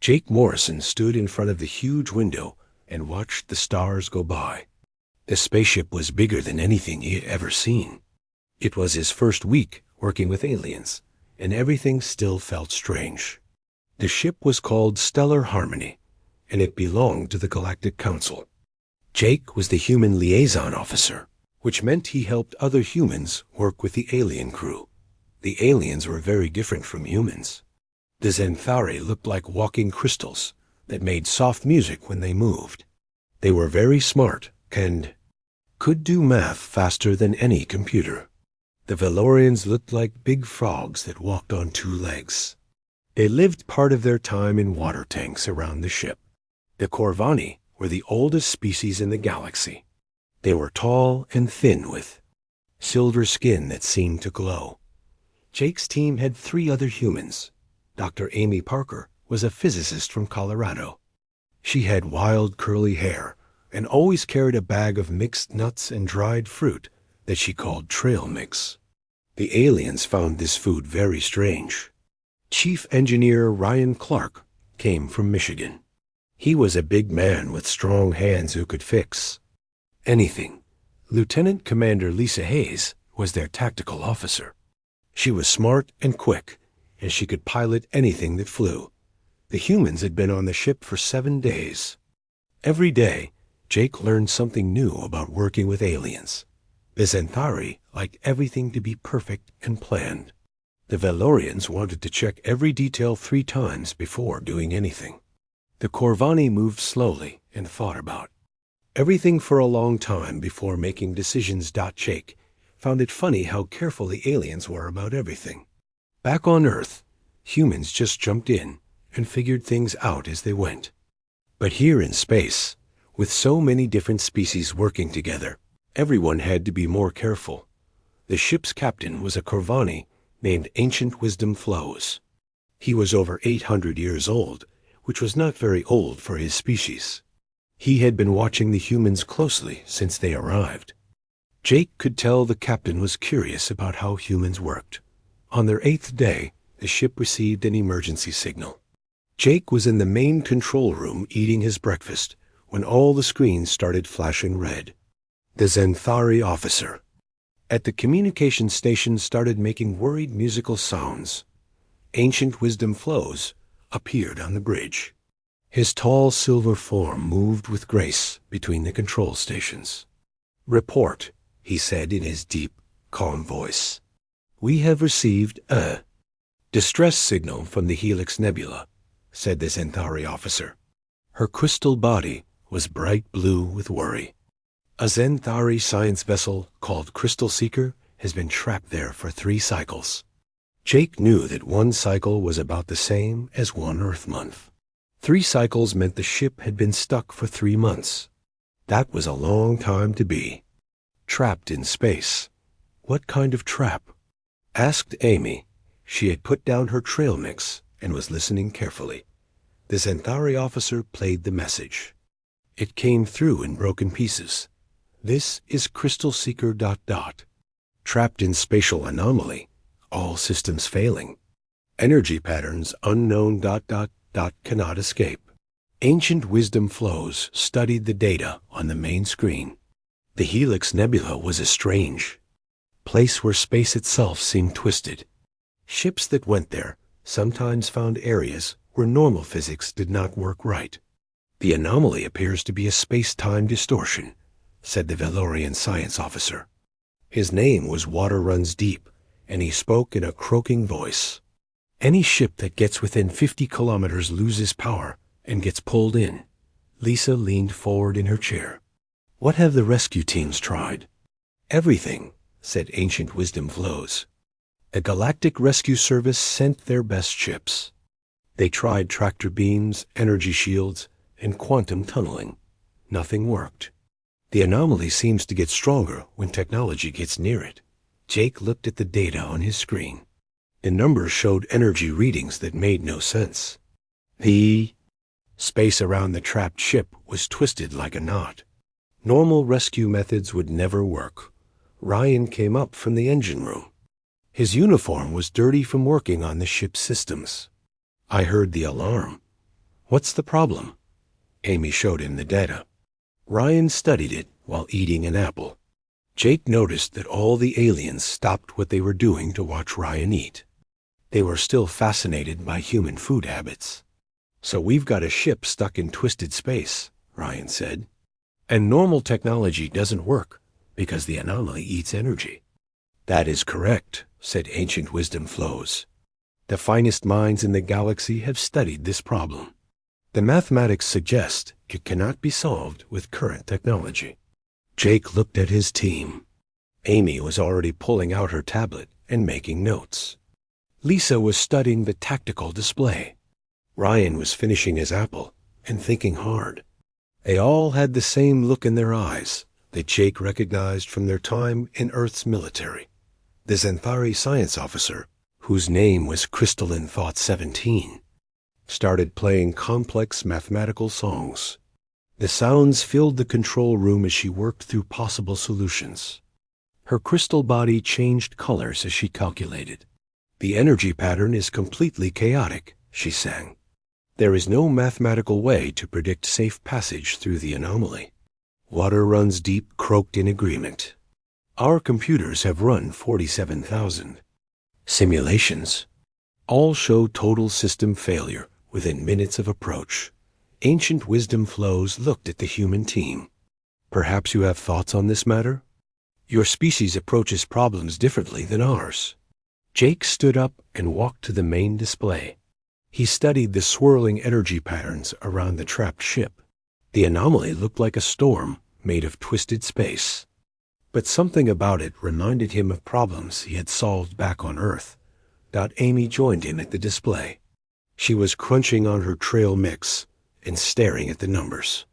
Jake Morrison stood in front of the huge window and watched the stars go by. The spaceship was bigger than anything he had ever seen. It was his first week working with aliens, and everything still felt strange. The ship was called Stellar Harmony, and it belonged to the Galactic Council. Jake was the human liaison officer, which meant he helped other humans work with the alien crew. The aliens were very different from humans. The Xanthari looked like walking crystals that made soft music when they moved. They were very smart and could do math faster than any computer. The Valorians looked like big frogs that walked on two legs. They lived part of their time in water tanks around the ship. The Corvani were the oldest species in the galaxy. They were tall and thin with silver skin that seemed to glow. Jake's team had 3 other humans. Dr. Amy Parker was a physicist from Colorado. She had wild curly hair and always carried a bag of mixed nuts and dried fruit that she called trail mix. The aliens found this food very strange. Chief Engineer Ryan Clark came from Michigan. He was a big man with strong hands who could fix anything. Lieutenant Commander Lisa Hayes was their tactical officer. She was smart and quick, and she could pilot anything that flew. The humans had been on the ship for 7 days. Every day, Jake learned something new about working with aliens. The Xanthari liked everything to be perfect and planned. The Valorians wanted to check every detail 3 times before doing anything. The Corvani moved slowly and thought about everything for a long time before making decisions. Jake found it funny how careful the aliens were about everything. Back on Earth, humans just jumped in and figured things out as they went. But here in space, with so many different species working together, everyone had to be more careful. The ship's captain was a Corvani named Ancient Wisdom Flows. He was over 800 years old, which was not very old for his species. He had been watching the humans closely since they arrived. Jake could tell the captain was curious about how humans worked. On their 8th day, the ship received an emergency signal. Jake was in the main control room eating his breakfast when all the screens started flashing red. The Xanthari officer at the communication station started making worried musical sounds. Ancient Wisdom Flows appeared on the bridge. His tall silver form moved with grace between the control stations. "Report," he said in his deep, calm voice. "We have received a distress signal from the Helix Nebula," said the Xanthari officer. Her crystal body was bright blue with worry. "A Xanthari science vessel called Crystal Seeker has been trapped there for 3 cycles." Jake knew that 1 cycle was about the same as 1 Earth month. 3 cycles meant the ship had been stuck for 3 months. That was a long time to be trapped in space. What kind of trap? Asked Amy. She had put down her trail mix and was listening carefully. The Xanthari officer played the message. It came through in broken pieces. "This is Crystal Seeker ... Trapped in spatial anomaly. All systems failing. Energy patterns unknown ... cannot escape." Ancient Wisdom Flows studied the data on the main screen. The Helix Nebula was a strange place where space itself seemed twisted. Ships that went there sometimes found areas where normal physics did not work right. "The anomaly appears to be a space-time distortion," said the Valorian science officer. His name was Water Runs Deep, and he spoke in a croaking voice. "Any ship that gets within 50 kilometers loses power and gets pulled in." Lisa leaned forward in her chair. "What have the rescue teams tried?" "Everything," said Ancient Wisdom Flows. "The Galactic Rescue Service sent their best ships. They tried tractor beams, energy shields, and quantum tunneling. Nothing worked. The anomaly seems to get stronger when technology gets near it." Jake looked at the data on his screen. The numbers showed energy readings that made no sense. The space around the trapped ship was twisted like a knot. Normal rescue methods would never work. Ryan came up from the engine room. His uniform was dirty from working on the ship's systems. "I heard the alarm." What's the problem? Amy showed him the data. Ryan studied it while eating an apple. Jake noticed that all the aliens stopped what they were doing to watch Ryan eat. They were still fascinated by human food habits. So we've got a ship stuck in twisted space, Ryan said. And normal technology doesn't work because the anomaly eats energy. That is correct, said Ancient Wisdom Flows. The finest minds in the galaxy have studied this problem. The mathematics suggest it cannot be solved with current technology. Jake looked at his team. Amy was already pulling out her tablet and making notes. Lisa was studying the tactical display. Ryan was finishing his apple and thinking hard. They all had the same look in their eyes that Jake recognized from their time in Earth's military. The Xanthari science officer, whose name was Crystalline Thought 17, started playing complex mathematical songs. The sounds filled the control room as she worked through possible solutions. Her crystal body changed colors as she calculated. The energy pattern is completely chaotic, she sang. There is no mathematical way to predict safe passage through the anomaly. Water Runs Deep croaked in agreement. Our computers have run 47,000 simulations. All show total system failure within minutes of approach. Ancient Wisdom Flows looked at the human team. Perhaps you have thoughts on this matter? Your species approaches problems differently than ours. Jake stood up and walked to the main display. He studied the swirling energy patterns around the trapped ship. The anomaly looked like a storm made of twisted space. But something about it reminded him of problems he had solved back on Earth. Amy joined him at the display. She was crunching on her trail mix and staring at the numbers.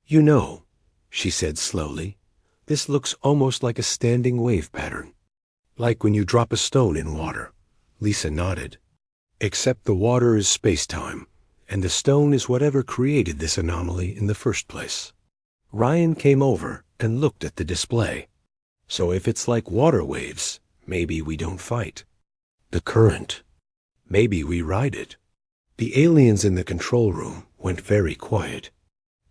You know, she said slowly, this looks almost like a standing wave pattern. Like when you drop a stone in water. Lisa nodded. Except the water is space-time, and the stone is whatever created this anomaly in the first place. Ryan came over and looked at the display. So if it's like water waves, maybe we don't fight. The current. Maybe we ride it. The aliens in the control room went very quiet.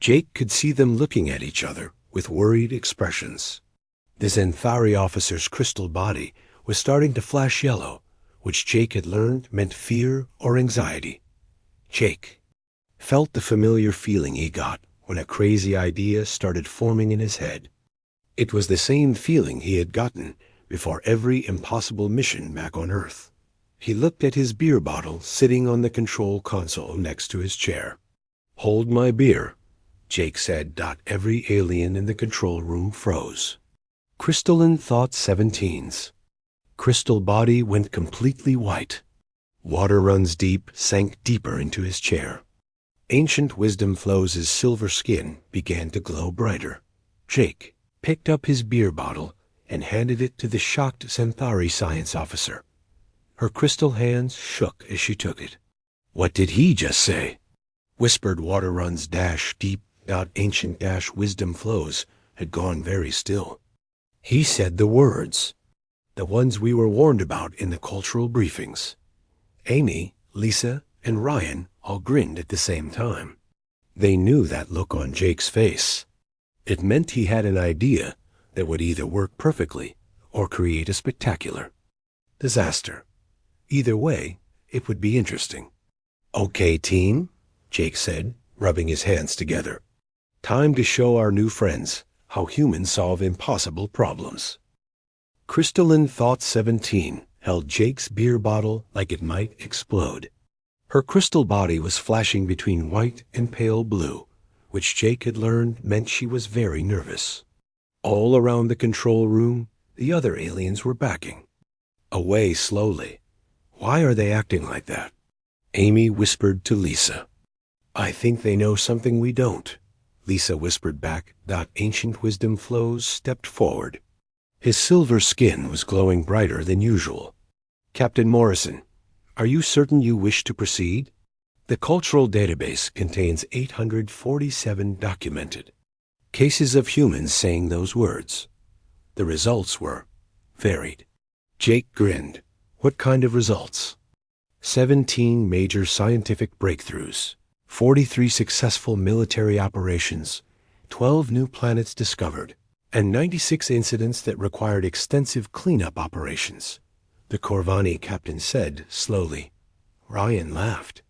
Jake could see them looking at each other with worried expressions. The Xanthari officer's crystal body was starting to flash yellow, which Jake had learned meant fear or anxiety. Jake felt the familiar feeling he got when a crazy idea started forming in his head. It was the same feeling he had gotten before every impossible mission back on Earth. He looked at his beer bottle sitting on the control console next to his chair. Hold my beer, Jake said. Every alien in the control room froze. Crystalline Thought 17's crystal body went completely white. Water Runs Deep sank deeper into his chair. Ancient Wisdom Flows' silver skin began to glow brighter. Jake picked up his beer bottle and handed it to the shocked Xanthari science officer. Her crystal hands shook as she took it. What did he just say? Whispered Water Runs Deep. Ancient Wisdom Flows had gone very still. He said the words, the ones we were warned about in the cultural briefings. Amy, Lisa, and Ryan all grinned at the same time. They knew that look on Jake's face. It meant he had an idea that would either work perfectly or create a spectacular disaster. Either way, it would be interesting. Okay, team, Jake said, rubbing his hands together. Time to show our new friends how humans solve impossible problems. Crystalline Thought 17 held Jake's beer bottle like it might explode. Her crystal body was flashing between white and pale blue, which Jake had learned meant she was very nervous. All around the control room, the other aliens were backing away slowly. Why are they acting like that? Amy whispered to Lisa. I think they know something we don't, Lisa whispered back. Ancient Wisdom Flows stepped forward. His silver skin was glowing brighter than usual. Captain Morrison, are you certain you wish to proceed? The cultural database contains 847 documented cases of humans saying those words. The results were varied. Jake grinned. What kind of results? 17 major scientific breakthroughs, 43 successful military operations, 12 new planets discovered, and 96 incidents that required extensive cleanup operations, the Corvani captain said slowly. Ryan laughed.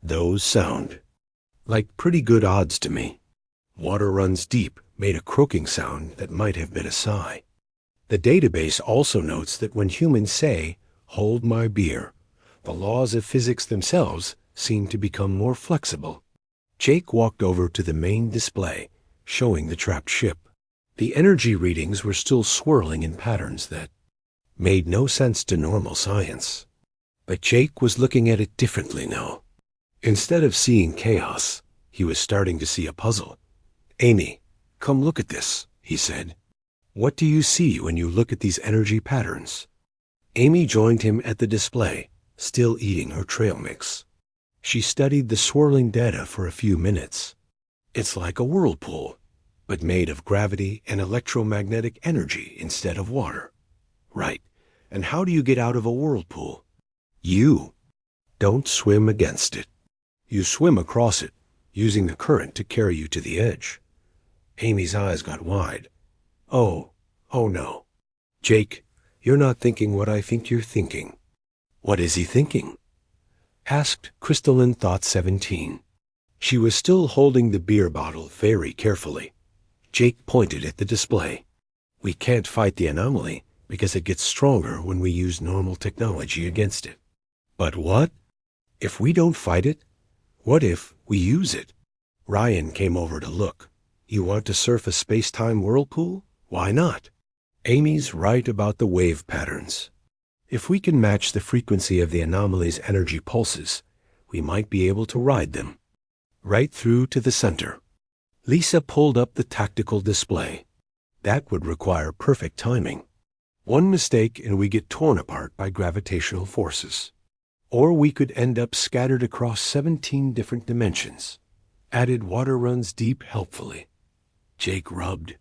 Those sound like pretty good odds to me. Water Runs Deep made a croaking sound that might have been a sigh. The database also notes that when humans say, "Hold my beer," the laws of physics themselves seem to become more flexible. Jake walked over to the main display, showing the trapped ship. The energy readings were still swirling in patterns that made no sense to normal science. But Jake was looking at it differently now. Instead of seeing chaos, he was starting to see a puzzle. "Amy, come look at this," he said. "What do you see when you look at these energy patterns?" Amy joined him at the display, still eating her trail mix. She studied the swirling data for a few minutes. "It's like a whirlpool, but made of gravity and electromagnetic energy instead of water." "Right. And how do you get out of a whirlpool?" "You don't swim against it. You swim across it, using the current to carry you to the edge." Amy's eyes got wide. Oh no. "Jake, you're not thinking what I think you're thinking." "What is he thinking?" asked Crystalline Thought 17. She was still holding the beer bottle very carefully. Jake pointed at the display. "We can't fight the anomaly because it gets stronger when we use normal technology against it." "But what if we don't fight it? What if we use it?" Ryan came over to look. "You want to surf a space-time whirlpool? Why not?" "Amy's right about the wave patterns. If we can match the frequency of the anomaly's energy pulses, we might be able to ride them right through to the center." Lisa pulled up the tactical display. "That would require perfect timing. One mistake and we get torn apart by gravitational forces. Or we could end up scattered across 17 different dimensions," added Water Runs Deep helpfully. Jake rubbed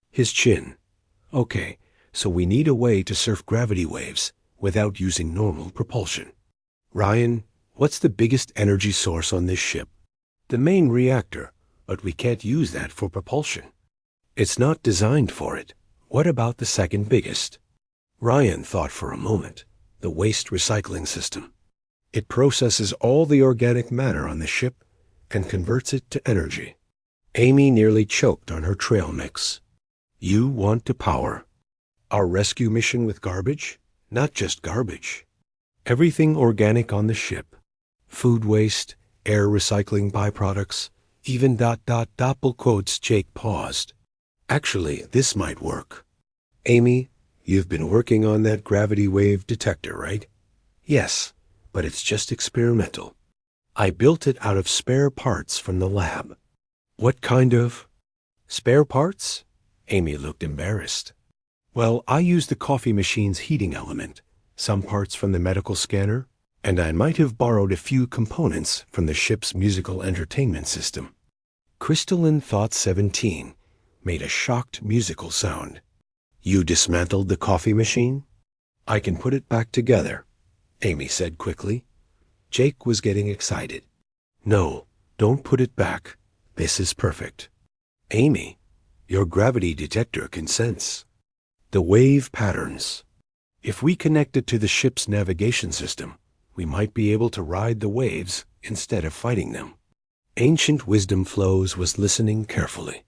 his chin. "Okay, so we need a way to surf gravity waves without using normal propulsion." "Ryan, what's the biggest energy source on this ship?" "The main reactor, but we can't use that for propulsion. It's not designed for it." "What about the second biggest?" Ryan thought for a moment. "The waste recycling system. It processes all the organic matter on the ship and converts it to energy." Amy nearly choked on her trail mix. "You want to power our rescue mission with garbage? Not just garbage. Everything organic on the ship. Food waste, air recycling byproducts, even ... Doppel quotes." Jake paused. "Actually, this might work. Amy, you've been working on that gravity wave detector, right?" "Yes, but it's just experimental. I built it out of spare parts from the lab." "What kind of spare parts?" Amy looked embarrassed. "Well, I used the coffee machine's heating element, some parts from the medical scanner, and I might have borrowed a few components from the ship's musical entertainment system." Crystalline Thought 17 made a shocked musical sound. "You dismantled the coffee machine?" "I can put it back together," Amy said quickly. Jake was getting excited. "No, don't put it back. This is perfect. Amy, your gravity detector can sense the wave patterns. If we connect it to the ship's navigation system, we might be able to ride the waves instead of fighting them." Ancient Wisdom Flows was listening carefully.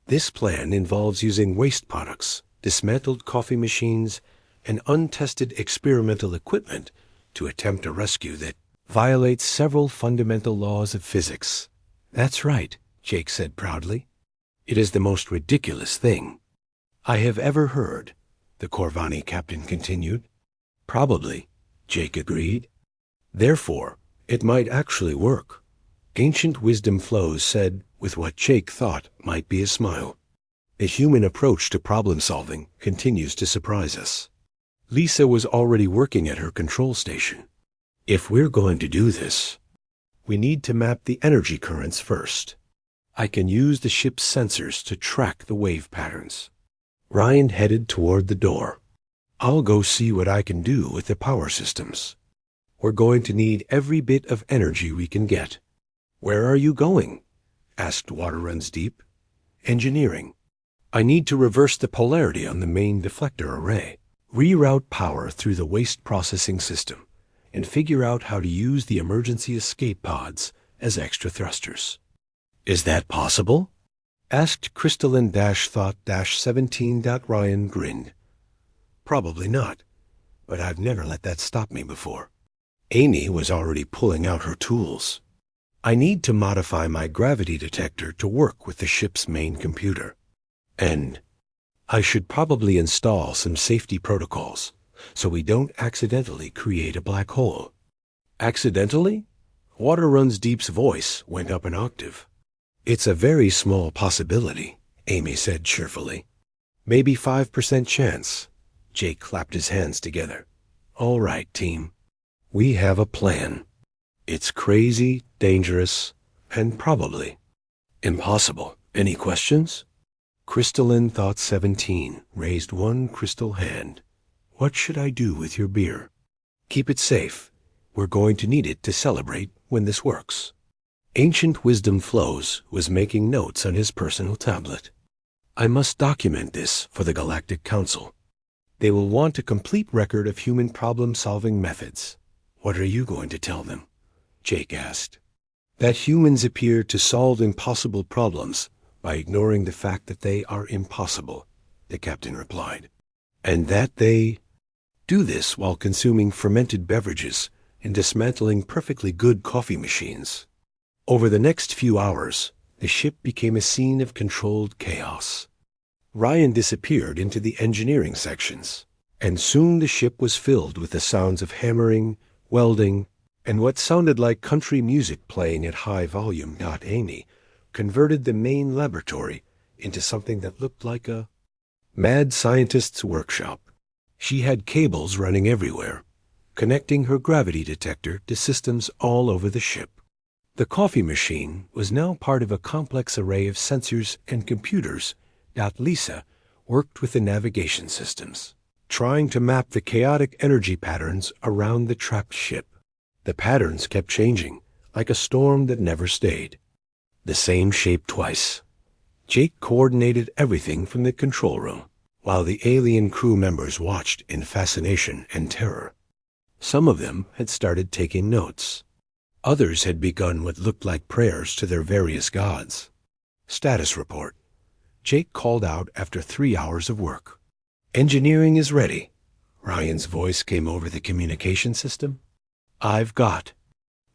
"This plan involves using waste products, dismantled coffee machines, and untested experimental equipment to attempt a rescue that violates several fundamental laws of physics." "That's right," Jake said proudly. "It is the most ridiculous thing I have ever heard," the Corvani captain continued. "Probably," Jake agreed. "Therefore, it might actually work." Ancient Wisdom Flows said with what Jake thought might be a smile. "The human approach to problem solving continues to surprise us." Lisa was already working at her control station. "If we're going to do this, we need to map the energy currents first. I can use the ship's sensors to track the wave patterns." Ryan headed toward the door. "I'll go see what I can do with the power systems. We're going to need every bit of energy we can get." "Where are you going?" asked Water Runs Deep. "Engineering. I need to reverse the polarity on the main deflector array, reroute power through the waste processing system, and figure out how to use the emergency escape pods as extra thrusters." "Is that possible?" asked Crystalline-Thought-17. Ryan grinned. "Probably not, but I've never let that stop me before." Amy was already pulling out her tools. "I need to modify my gravity detector to work with the ship's main computer. And I should probably install some safety protocols so we don't accidentally create a black hole." "Accidentally?" Water Runs Deep's voice went up an octave. "It's a very small possibility," Amy said cheerfully. "Maybe 5% chance." Jake clapped his hands together. "All right, team. We have a plan. It's crazy, dangerous, and probably impossible. Any questions?" Crystalline-Thought-17 raised one crystal hand. "What should I do with your beer?" "Keep it safe. We're going to need it to celebrate when this works." Ancient Wisdom Flows was making notes on his personal tablet. "I must document this for the Galactic Council. They will want a complete record of human problem-solving methods." "What are you going to tell them?" Jake asked. "That humans appear to solve impossible problems by ignoring the fact that they are impossible," the captain replied. "And that they do this while consuming fermented beverages and dismantling perfectly good coffee machines." Over the next few hours, the ship became a scene of controlled chaos. Ryan disappeared into the engineering sections, and soon the ship was filled with the sounds of hammering, welding, and what sounded like country music playing at high volume. Amy converted the main laboratory into something that looked like a mad scientist's workshop. She had cables running everywhere, connecting her gravity detector to systems all over the ship. The coffee machine was now part of a complex array of sensors and computers. Lisa worked with the navigation systems, trying to map the chaotic energy patterns around the trapped ship. The patterns kept changing, like a storm that never stayed. The same shape twice. Jake coordinated everything from the control room, while the alien crew members watched in fascination and terror. Some of them had started taking notes. Others had begun what looked like prayers to their various gods. "Status report," Jake called out after 3 hours of work. "Engineering is ready." Ryan's voice came over the communication system. "I've got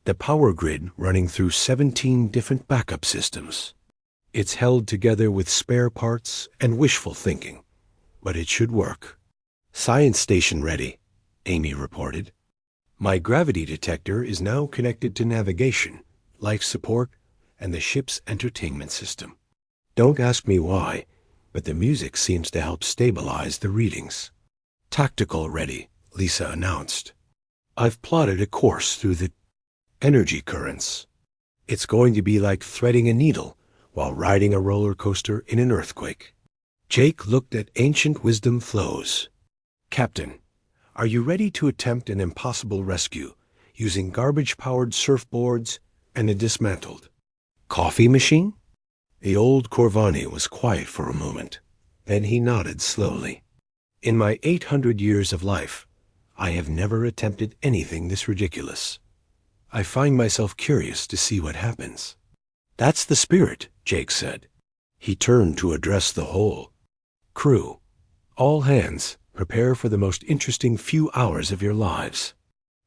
the power grid running through 17 different backup systems. It's held together with spare parts and wishful thinking, but it should work." "Science station ready," Amy reported. "My gravity detector is now connected to navigation, life support, and the ship's entertainment system. Don't ask me why, but the music seems to help stabilize the readings." "Tactical ready," Lisa announced. "I've plotted a course through the energy currents. It's going to be like threading a needle while riding a roller coaster in an earthquake." Jake looked at Ancient Wisdom Flows. "Captain, are you ready to attempt an impossible rescue using garbage-powered surfboards and a dismantled coffee machine?" The old Corvani was quiet for a moment. Then he nodded slowly. "In my 800 years of life, I have never attempted anything this ridiculous. I find myself curious to see what happens." "That's the spirit," Jake said. He turned to address the whole crew. "All hands, prepare for the most interesting few hours of your lives."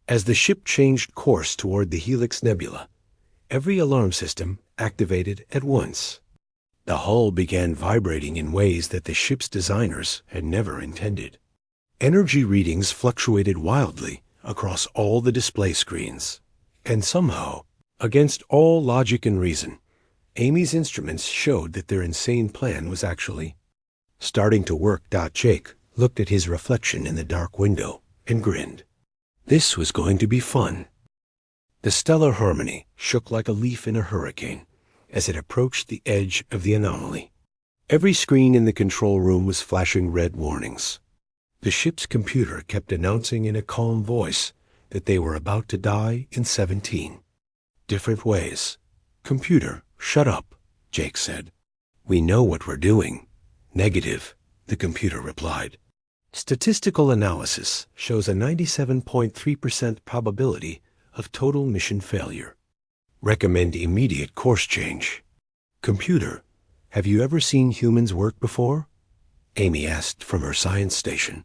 As the ship changed course toward the Helix Nebula, every alarm system activated at once. The hull began vibrating in ways that the ship's designers had never intended. Energy readings fluctuated wildly across all the display screens. And somehow, against all logic and reason, Amy's instruments showed that their insane plan was actually starting to work. Jake looked at his reflection in the dark window and grinned. This was going to be fun. The stellar harmony shook like a leaf in a hurricane as it approached the edge of the anomaly. Every screen in the control room was flashing red warnings. The ship's computer kept announcing in a calm voice that they were about to die in 17 different ways. Computer, shut up, Jake said. We know what we're doing. Negative, the computer replied. Statistical analysis shows a 97.3% probability of total mission failure. Recommend immediate course change. Computer, have you ever seen humans work before? Amy asked from her science station.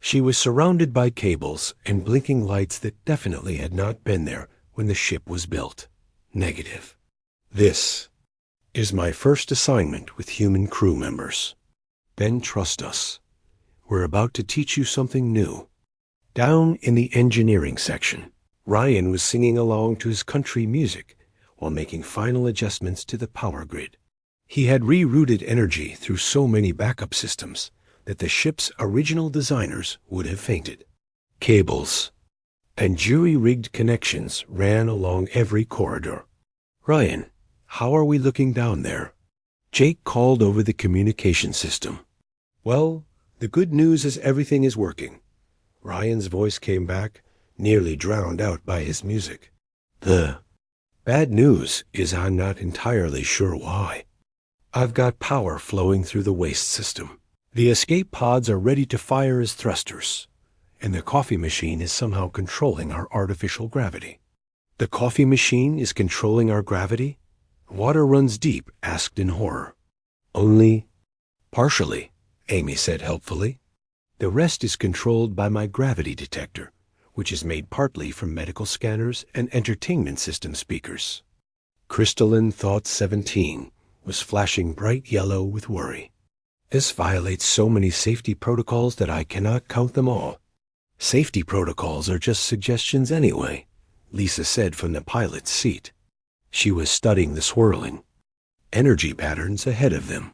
She was surrounded by cables and blinking lights that definitely had not been there when the ship was built. Negative. This is my first assignment with human crew members. Then trust us. We're about to teach you something new. Down in the engineering section, Ryan was singing along to his country music while making final adjustments to the power grid. He had rerouted energy through so many backup systems that the ship's original designers would have fainted. Cables and jury-rigged connections ran along every corridor. Ryan, how are we looking down there? Jake called over the communication system. Well, the good news is everything is working. Ryan's voice came back, nearly drowned out by his music. The bad news is I'm not entirely sure why. I've got power flowing through the waste system. The escape pods are ready to fire as thrusters, and the coffee machine is somehow controlling our artificial gravity. The coffee machine is controlling our gravity? Water Runs Deep asked in horror. Only partially, Amy said helpfully. The rest is controlled by my gravity detector, which is made partly from medical scanners and entertainment system speakers. Crystalline Thought 17 was flashing bright yellow with worry. This violates so many safety protocols that I cannot count them all. Safety protocols are just suggestions anyway, Lisa said from the pilot's seat. She was studying the swirling energy patterns ahead of them.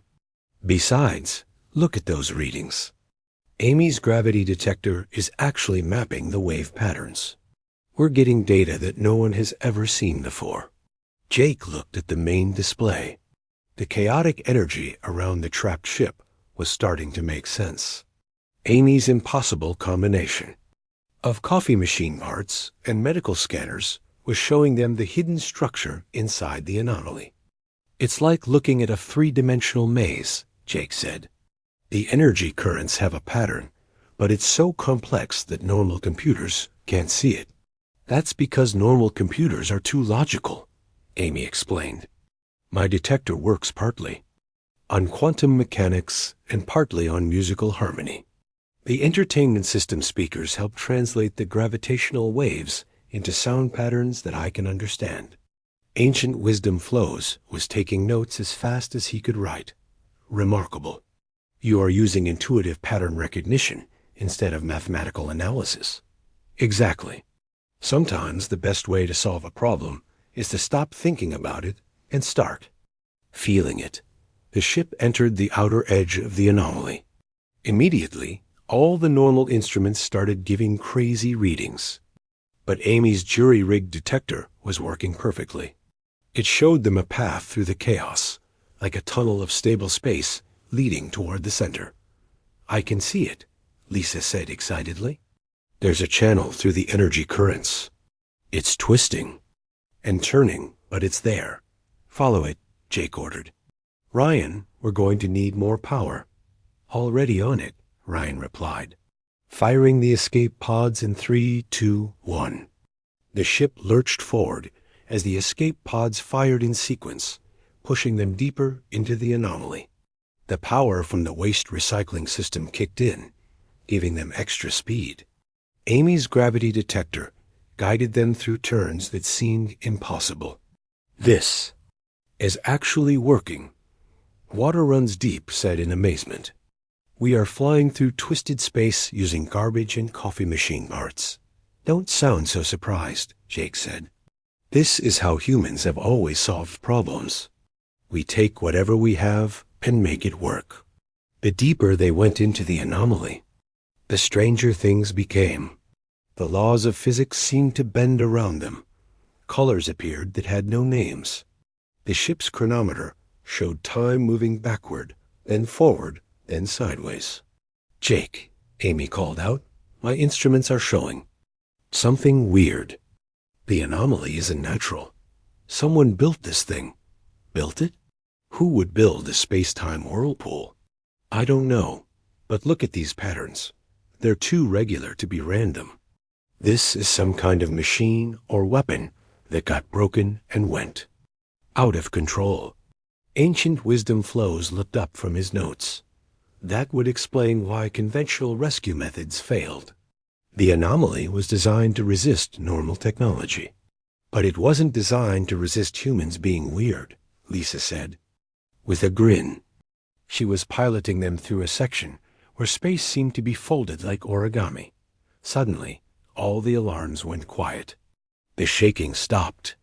Besides, look at those readings. Amy's gravity detector is actually mapping the wave patterns. We're getting data that no one has ever seen before. Jake looked at the main display. The chaotic energy around the trapped ship was starting to make sense. Amy's impossible combination of coffee machine parts and medical scanners was showing them the hidden structure inside the anomaly. It's like looking at a three-dimensional maze, Jake said. The energy currents have a pattern, but it's so complex that normal computers can't see it. That's because normal computers are too logical, Amy explained. My detector works partly on quantum mechanics and partly on musical harmony. The entertainment system speakers help translate the gravitational waves into sound patterns that I can understand. Ancient Wisdom Flows was taking notes as fast as he could write. Remarkable. You are using intuitive pattern recognition instead of mathematical analysis. Exactly. Sometimes the best way to solve a problem is to stop thinking about it and start feeling it. The ship entered the outer edge of the anomaly. Immediately, all the normal instruments started giving crazy readings. But Amy's jury-rigged detector was working perfectly. It showed them a path through the chaos, like a tunnel of stable space leading toward the center. I can see it, Lisa said excitedly. There's a channel through the energy currents. It's twisting and turning, but it's there. Follow it, Jake ordered. Ryan, we're going to need more power. Already on it, Ryan replied. Firing the escape pods in 3, 2, 1. The ship lurched forward as the escape pods fired in sequence, pushing them deeper into the anomaly. The power from the waste recycling system kicked in, giving them extra speed. Amy's gravity detector guided them through turns that seemed impossible. This is actually working, Water Runs Deep said in amazement. We are flying through twisted space using garbage and coffee machine parts. Don't sound so surprised, Jake said. This is how humans have always solved problems. We take whatever we have and make it work. The deeper they went into the anomaly, the stranger things became. The laws of physics seemed to bend around them. Colors appeared that had no names. The ship's chronometer showed time moving backward, then forward, then sideways. Jake, Amy called out, my instruments are showing something weird. The anomaly isn't natural. Someone built this thing. Built it? Who would build a space-time whirlpool? I don't know, but look at these patterns. They're too regular to be random. This is some kind of machine or weapon that got broken and went out of control. Ancient Wisdom Flows looked up from his notes. That would explain why conventional rescue methods failed. The anomaly was designed to resist normal technology. But it wasn't designed to resist humans being weird, Lisa said, with a grin. She was piloting them through a section where space seemed to be folded like origami. Suddenly, all the alarms went quiet. The shaking stopped.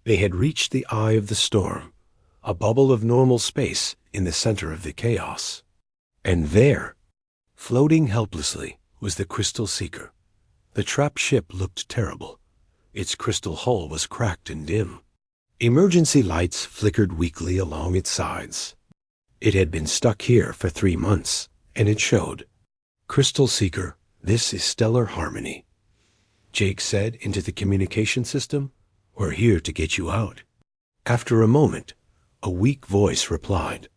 They had reached the eye of the storm, a bubble of normal space in the center of the chaos. And there, floating helplessly, was the Crystal Seeker. The trapped ship looked terrible. Its crystal hull was cracked and dim. Emergency lights flickered weakly along its sides. It had been stuck here for 3 months, and it showed. Crystal Seeker, this is stellar harmony. Jake said into the communication system, "We're here to get you out." After a moment, a weak voice replied,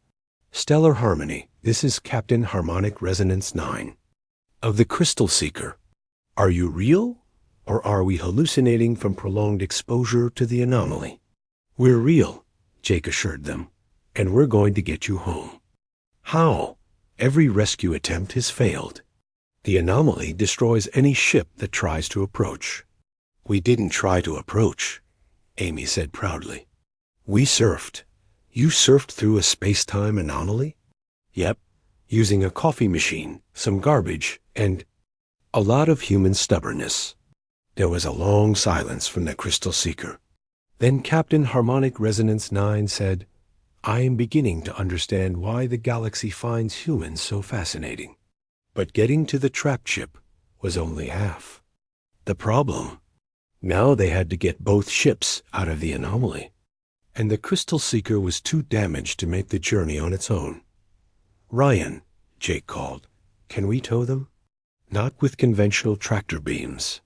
"Stellar Harmony, this is Captain Harmonic Resonance 9. Of the Crystal Seeker. Are you real, or are we hallucinating from prolonged exposure to the anomaly?" "We're real," Jake assured them, "and we're going to get you home." "How? Every rescue attempt has failed. The anomaly destroys any ship that tries to approach." "We didn't try to approach," Amy said proudly. "We surfed." "You surfed through a space-time anomaly?" "Yep, using a coffee machine, some garbage, and a lot of human stubbornness." There was a long silence from the Crystal Seeker. Then Captain Harmonic Resonance 9 said, "I am beginning to understand why the galaxy finds humans so fascinating. But getting to the trapped ship was only half the problem. Now they had to get both ships out of the anomaly, and the Crystal Seeker was too damaged to make the journey on its own. "Ryan," Jake called, "can we tow them?" "Not with conventional tractor beams.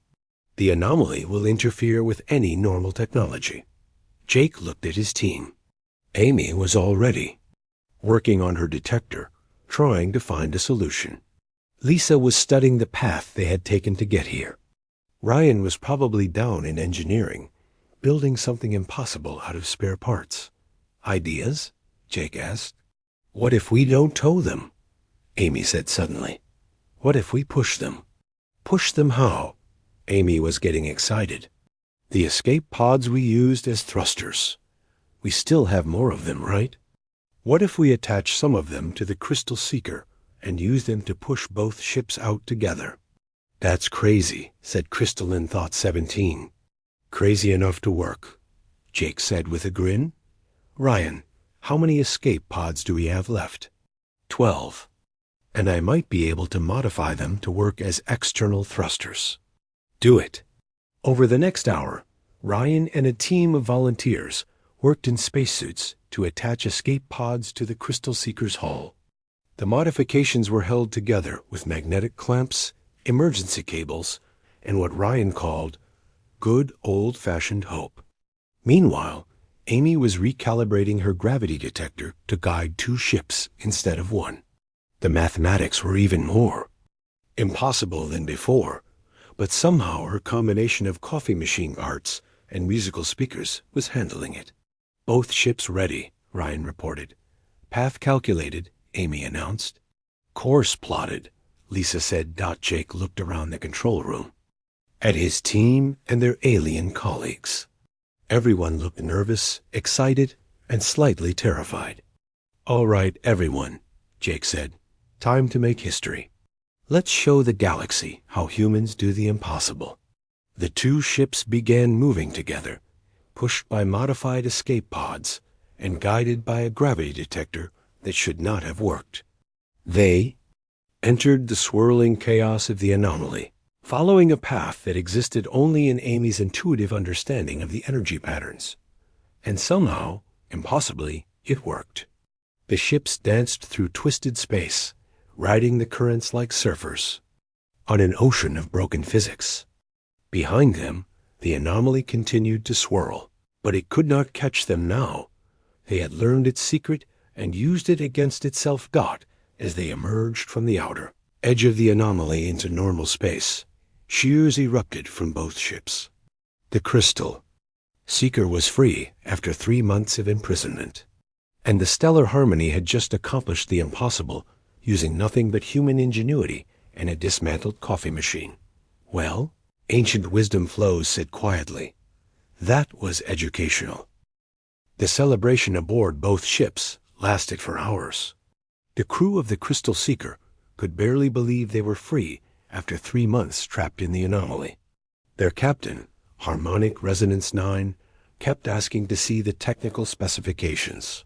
The anomaly will interfere with any normal technology." Jake looked at his team. Amy was already working on her detector, trying to find a solution. Lisa was studying the path they had taken to get here. Ryan was probably down in engineering, building something impossible out of spare parts. "Ideas?" Jake asked. "What if we don't tow them?" Amy said suddenly. "What if we push them?" "Push them how?" Amy was getting excited. "The escape pods we used as thrusters. We still have more of them, right? What if we attach some of them to the Crystal Seeker and use them to push both ships out together?" "That's crazy," said Crystalline Thought 17. "Crazy enough to work," Jake said with a grin. "Ryan, how many escape pods do we have left?" 12. "And I might be able to modify them to work as external thrusters." "Do it." Over the next hour, Ryan and a team of volunteers worked in spacesuits to attach escape pods to the Crystal Seeker's hull. The modifications were held together with magnetic clamps, emergency cables, and what Ryan called good old-fashioned hope. Meanwhile, Amy was recalibrating her gravity detector to guide 2 ships instead of 1. The mathematics were even more impossible than before, but somehow her combination of coffee machine arts and musical speakers was handling it. "Both ships ready," Ryan reported. "Path calculated," Amy announced. "Course plotted," Lisa said. Jake looked around the control room at his team and their alien colleagues. Everyone looked nervous, excited, and slightly terrified. "All right, everyone," Jake said. "Time to make history. Let's show the galaxy how humans do the impossible." The 2 ships began moving together, pushed by modified escape pods and guided by a gravity detector that should not have worked. They entered the swirling chaos of the anomaly, following a path that existed only in Amy's intuitive understanding of the energy patterns. And somehow, impossibly, it worked. The ships danced through twisted space, riding the currents like surfers on an ocean of broken physics. Behind them, the anomaly continued to swirl, But it could not catch them now. They had learned its secret and used it against itself. As they emerged from the outer edge of the anomaly into normal space, shears erupted from both ships. The crystal seeker was free after 3 months of imprisonment, and the stellar harmony had just accomplished the impossible using nothing but human ingenuity and a dismantled coffee machine. Well, Ancient Wisdom Flows said quietly, that was educational. The celebration aboard both ships lasted for hours. The crew of the Crystal Seeker could barely believe they were free after 3 months trapped in the anomaly. Their captain, Harmonic Resonance 9, kept asking to see the technical specifications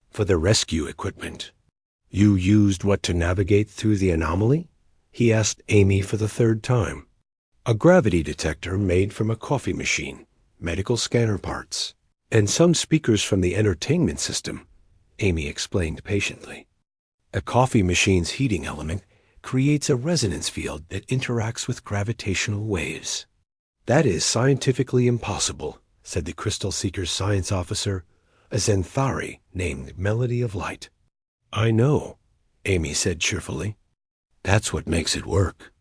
for the rescue equipment. You used what to navigate through the anomaly? He asked Amy for the 3rd time. A gravity detector made from a coffee machine, medical scanner parts, and some speakers from the entertainment system, Amy explained patiently. A coffee machine's heating element creates a resonance field that interacts with gravitational waves. That is scientifically impossible, said the Crystal Seeker's science officer, a Zenthari named Melody of Light. I know, Amy said cheerfully. That's what makes it work.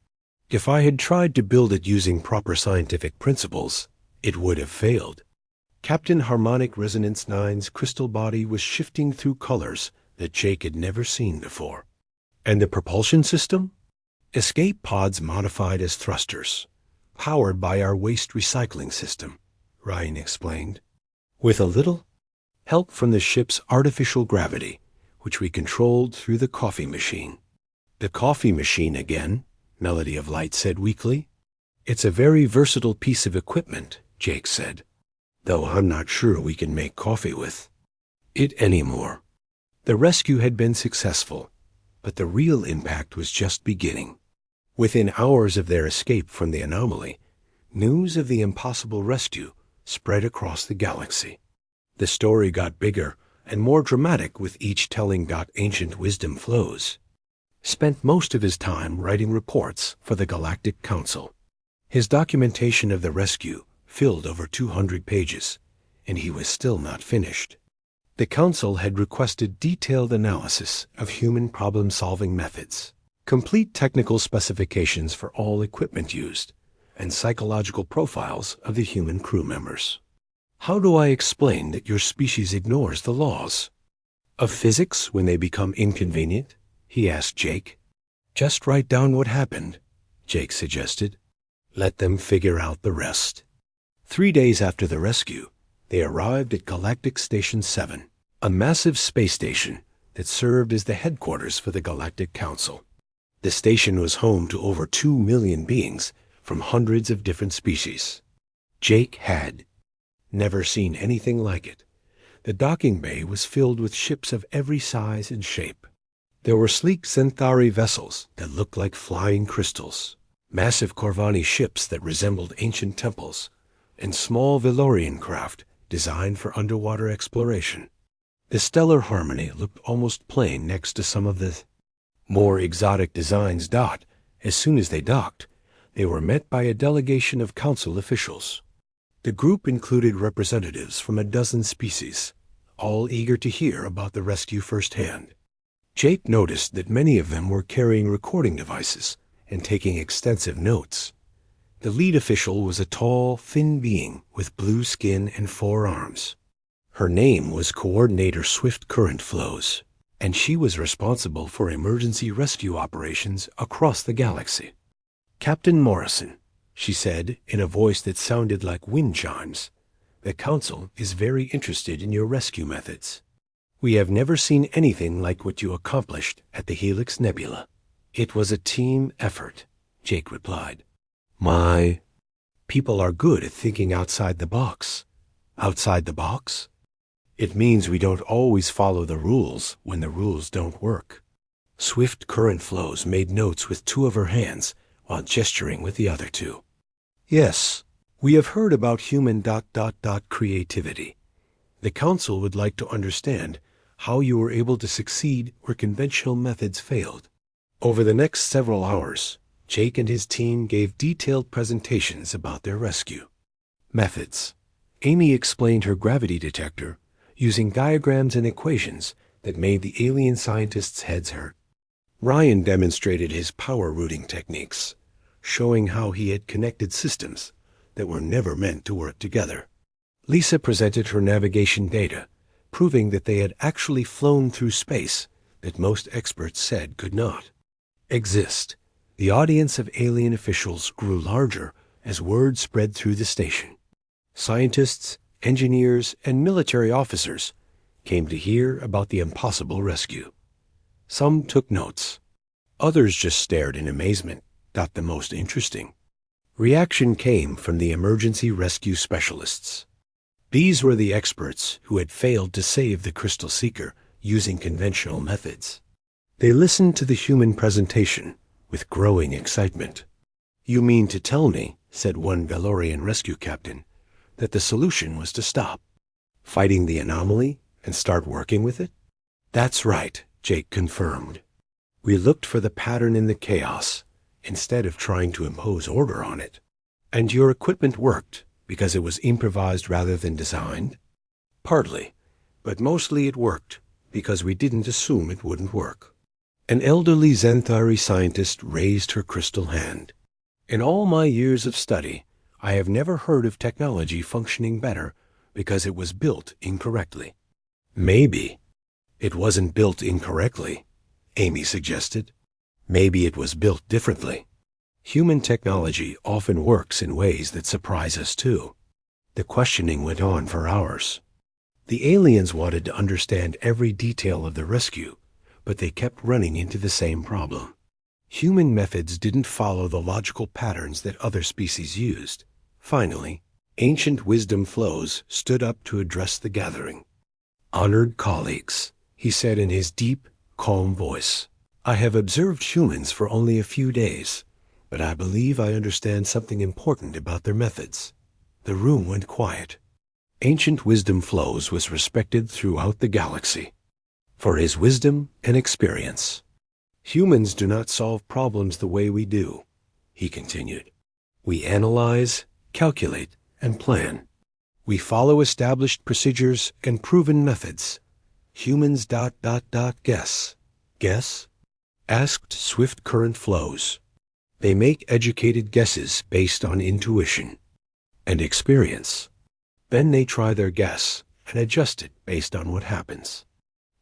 If I had tried to build it using proper scientific principles, it would have failed. Captain Harmonic Resonance 9's crystal body was shifting through colors that Jake had never seen before. And the propulsion system? Escape pods modified as thrusters, powered by our waste recycling system, Ryan explained, with a little help from the ship's artificial gravity, which we controlled through the coffee machine. The coffee machine again, Melody of Light said weakly. It's a very versatile piece of equipment, Jake said, though I'm not sure we can make coffee with it anymore. The rescue had been successful, but the real impact was just beginning. Within hours of their escape from the anomaly, news of the impossible rescue spread across the galaxy. The story got bigger and more dramatic with each telling. Ancient Wisdom Flows spent most of his time writing reports for the Galactic Council. His documentation of the rescue filled over 200 pages, and he was still not finished. The Council had requested detailed analysis of human problem-solving methods, complete technical specifications for all equipment used, and psychological profiles of the human crew members. How do I explain that your species ignores the laws of physics when they become inconvenient? He asked Jake. Just write down what happened, Jake suggested. Let them figure out the rest. 3 days after the rescue, they arrived at Galactic Station 7, a massive space station that served as the headquarters for the Galactic Council. The station was home to over 2 million beings from hundreds of different species. Jake had never seen anything like it. The docking bay was filled with ships of every size and shape. There were sleek Zenthari vessels that looked like flying crystals, massive Corvani ships that resembled ancient temples, and small Velorian craft designed for underwater exploration. The stellar harmony looked almost plain next to some of the more exotic designs. As soon as they docked, they were met by a delegation of council officials. The group included representatives from a dozen species, all eager to hear about the rescue firsthand. Jake noticed that many of them were carrying recording devices and taking extensive notes. The lead official was a tall, thin being with blue skin and 4 arms. Her name was Coordinator Swift Current Flows, and she was responsible for emergency rescue operations across the galaxy. Captain Morrison, she said in a voice that sounded like wind chimes, the Council is very interested in your rescue methods. We have never seen anything like what you accomplished at the Helix Nebula. It was a team effort, Jake replied. My people are good at thinking outside the box. Outside the box? It means we don't always follow the rules when the rules don't work. Swift Current Flows made notes with 2 of her hands while gesturing with the other 2. Yes, we have heard about human ... creativity. The Council would like to understand how you were able to succeed where conventional methods failed. Over the next several hours, Jake and his team gave detailed presentations about their rescue. Methods. Amy explained her gravity detector using diagrams and equations that made the alien scientists' heads hurt. Ryan demonstrated his power routing techniques, showing how he had connected systems that were never meant to work together. Lisa presented her navigation data, proving that they had actually flown through space that most experts said could not exist. The audience of alien officials grew larger as word spread through the station. Scientists, engineers, and military officers came to hear about the impossible rescue. Some took notes. Others just stared in amazement, not the most interesting. Reaction came from the emergency rescue specialists. These were the experts who had failed to save the Crystal Seeker using conventional methods. They listened to the human presentation with growing excitement. "You mean to tell me," said one Valorian rescue captain, "that the solution was to stop fighting the anomaly and start working with it?" "That's right," Jake confirmed. "We looked for the pattern in the chaos instead of trying to impose order on it." "And your equipment worked because it was improvised rather than designed?" "Partly, but mostly it worked because we didn't assume it wouldn't work." An elderly Xanthari scientist raised her crystal hand. "In all my years of study, I have never heard of technology functioning better because it was built incorrectly." "Maybe it wasn't built incorrectly," Amy suggested. "Maybe it was built differently. Human technology often works in ways that surprise us too." The questioning went on for hours. The aliens wanted to understand every detail of the rescue, but they kept running into the same problem. Human methods didn't follow the logical patterns that other species used. Finally, Ancient Wisdom Flows stood up to address the gathering. "Honored colleagues," he said in his deep, calm voice, "I have observed humans for only a few days, but I believe I understand something important about their methods." The room went quiet. Ancient Wisdom Flows was respected throughout the galaxy for his wisdom and experience. "Humans do not solve problems the way we do," he continued. "We analyze, calculate, and plan. We follow established procedures and proven methods. Humans ... guess." "Guess?" asked Swift Current Flows. "They make educated guesses based on intuition and experience. Then they try their guess and adjust it based on what happens.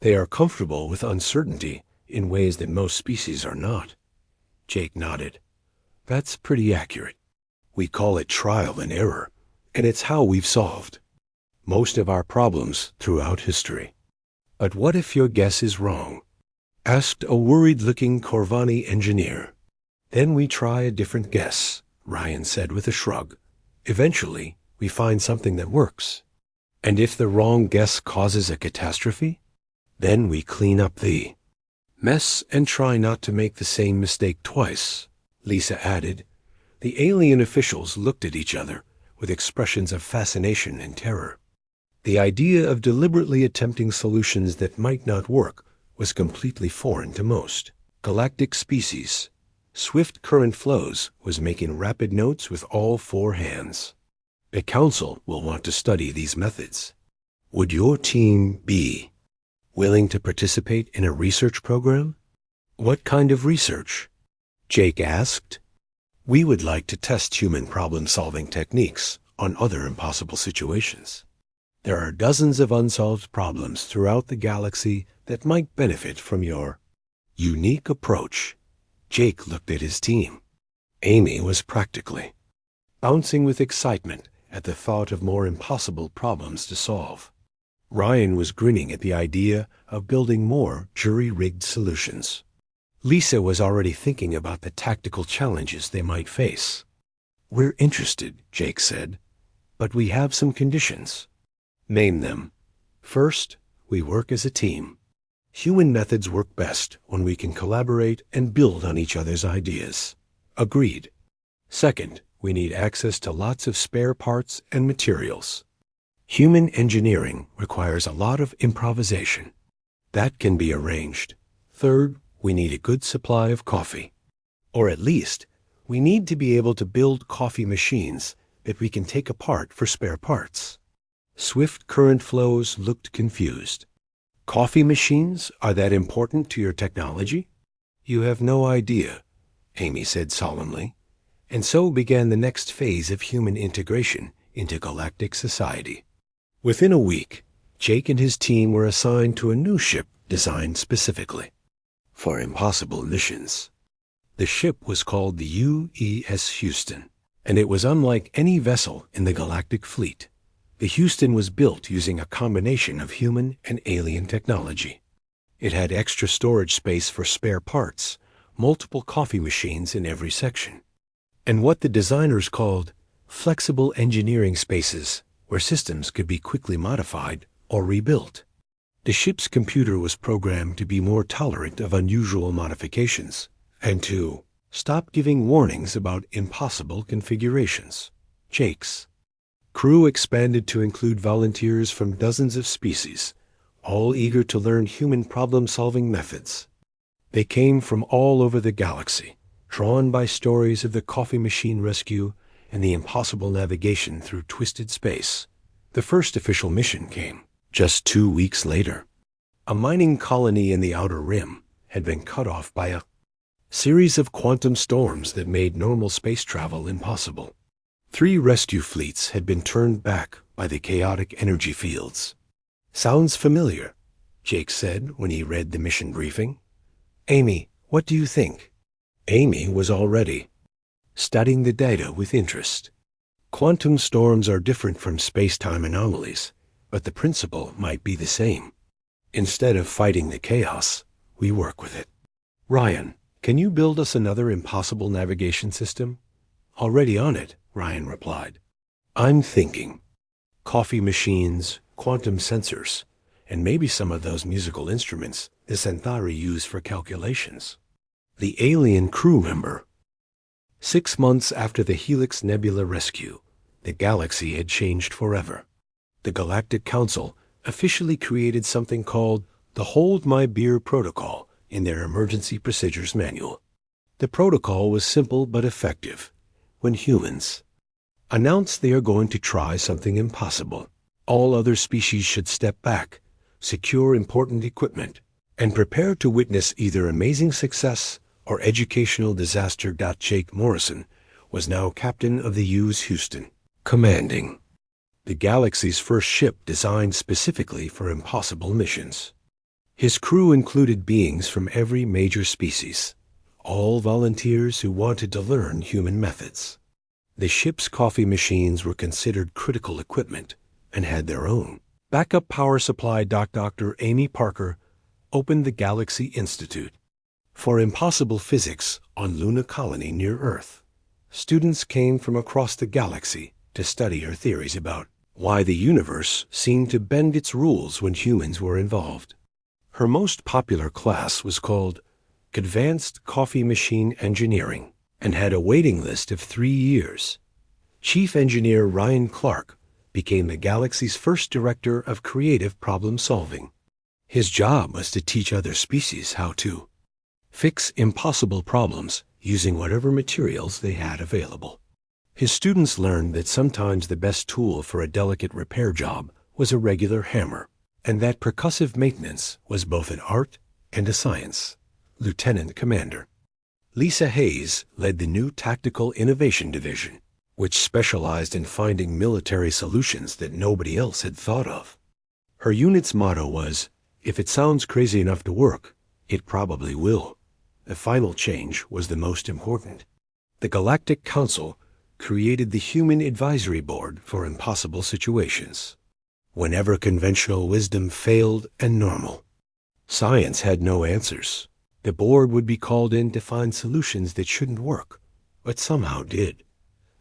They are comfortable with uncertainty in ways that most species are not." Jake nodded. "That's pretty accurate. We call it trial and error, and it's how we've solved most of our problems throughout history." "But what if your guess is wrong?" asked a worried-looking Corvani engineer. "Then we try a different guess," Ryan said with a shrug. "Eventually, we find something that works. And if the wrong guess causes a catastrophe, then we clean up the mess and try not to make the same mistake twice," Lisa added. The alien officials looked at each other with expressions of fascination and terror. The idea of deliberately attempting solutions that might not work was completely foreign to most galactic species. Swift Current Flows was making rapid notes with all four hands. "The Council will want to study these methods. Would your team be willing to participate in a research program?" "What kind of research?" Jake asked. "We would like to test human problem-solving techniques on other impossible situations. There are dozens of unsolved problems throughout the galaxy that might benefit from your unique approach." Jake looked at his team. Amy was practically bouncing with excitement at the thought of more impossible problems to solve. Ryan was grinning at the idea of building more jury-rigged solutions. Lisa was already thinking about the tactical challenges they might face. "We're interested," Jake said, "but we have some conditions." "Name them." "First, we work as a team. Human methods work best when we can collaborate and build on each other's ideas." "Agreed." "Second, we need access to lots of spare parts and materials. Human engineering requires a lot of improvisation. That can be arranged." "Third, we need a good supply of coffee. Or at least, we need to be able to build coffee machines that we can take apart for spare parts." Swift current flows looked confused. Coffee machines are that important to your technology? You have no idea, Amy said solemnly. And so began the next phase of human integration into galactic society. Within a week, Jake and his team were assigned to a new ship designed specifically for impossible missions. The ship was called the UES Houston, and it was unlike any vessel in the galactic fleet. The Houston was built using a combination of human and alien technology. It had extra storage space for spare parts, multiple coffee machines in every section, and what the designers called flexible engineering spaces, where systems could be quickly modified or rebuilt. The ship's computer was programmed to be more tolerant of unusual modifications and to stop giving warnings about impossible configurations. Jake's crew expanded to include volunteers from dozens of species, all eager to learn human problem-solving methods. They came from all over the galaxy, drawn by stories of the coffee machine rescue and the impossible navigation through twisted space. The first official mission came just 2 weeks later. A mining colony in the Outer Rim had been cut off by a series of quantum storms that made normal space travel impossible. 3 rescue fleets had been turned back by the chaotic energy fields. Sounds familiar, Jake said when he read the mission briefing. Amy, what do you think? Amy was already studying the data with interest. Quantum storms are different from space-time anomalies, but the principle might be the same. Instead of fighting the chaos, we work with it. Ryan, can you build us another impossible navigation system? Already on it, Ryan replied. I'm thinking coffee machines, quantum sensors, and maybe some of those musical instruments the Centauri use for calculations. The alien crew member. 6 months after the Helix Nebula rescue, the galaxy had changed forever. The Galactic Council officially created something called the Hold My Beer Protocol in their Emergency Procedures Manual. The protocol was simple but effective. When humans announce they are going to try something impossible, all other species should step back, secure important equipment, and prepare to witness either amazing success or educational disaster. Jake Morrison was now captain of the UES Houston, commanding the galaxy's first ship designed specifically for impossible missions. His crew included beings from every major species, all volunteers who wanted to learn human methods. The ship's coffee machines were considered critical equipment and had their own backup power supply. Dr. Amy Parker opened the Galaxy Institute for Impossible Physics on Luna Colony near Earth. Students came from across the galaxy to study her theories about why the universe seemed to bend its rules when humans were involved. Her most popular class was called Advanced Coffee Machine Engineering and had a waiting list of 3 years. Chief Engineer Ryan Clark became the galaxy's first director of creative problem solving. His job was to teach other species how to fix impossible problems using whatever materials they had available. His students learned that sometimes the best tool for a delicate repair job was a regular hammer, and that percussive maintenance was both an art and a science. Lieutenant Commander Lisa Hayes led the new Tactical Innovation Division, which specialized in finding military solutions that nobody else had thought of. Her unit's motto was, "If it sounds crazy enough to work, it probably will." The final change was the most important. The Galactic Council created the Human Advisory Board for impossible situations. Whenever conventional wisdom failed and normal science had no answers, the board would be called in to find solutions that shouldn't work, but somehow did.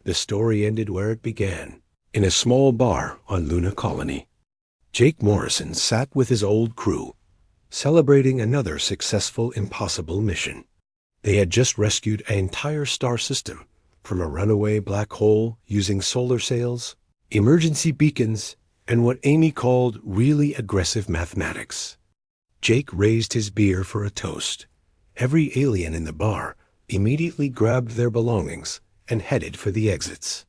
The story ended where it began, in a small bar on Luna Colony. Jake Morrison sat with his old crew, celebrating another successful impossible mission. They had just rescued an entire star system from a runaway black hole using solar sails, emergency beacons, and what Amy called really aggressive mathematics. Jake raised his beer for a toast. Every alien in the bar immediately grabbed their belongings and headed for the exits.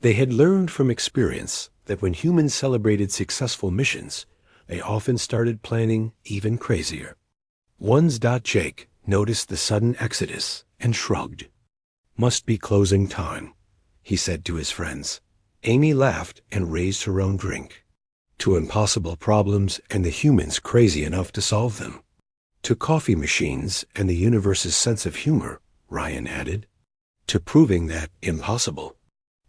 They had learned from experience that when humans celebrated successful missions, they often started planning even crazier. Jake noticed the sudden exodus and shrugged. "Must be closing time," he said to his friends. Amy laughed and raised her own drink. "To impossible problems and the humans crazy enough to solve them. To coffee machines and the universe's sense of humor," Ryan added. "To proving that impossible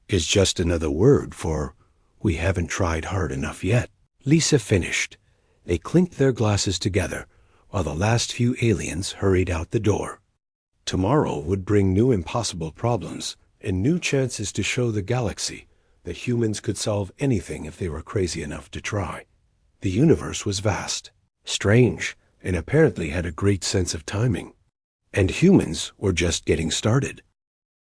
is just another word for we haven't tried hard enough yet." Lisa finished. They clinked their glasses together while the last few aliens hurried out the door. Tomorrow would bring new impossible problems and new chances to show the galaxy that humans could solve anything if they were crazy enough to try. The universe was vast, strange, and apparently had a great sense of timing. And humans were just getting started.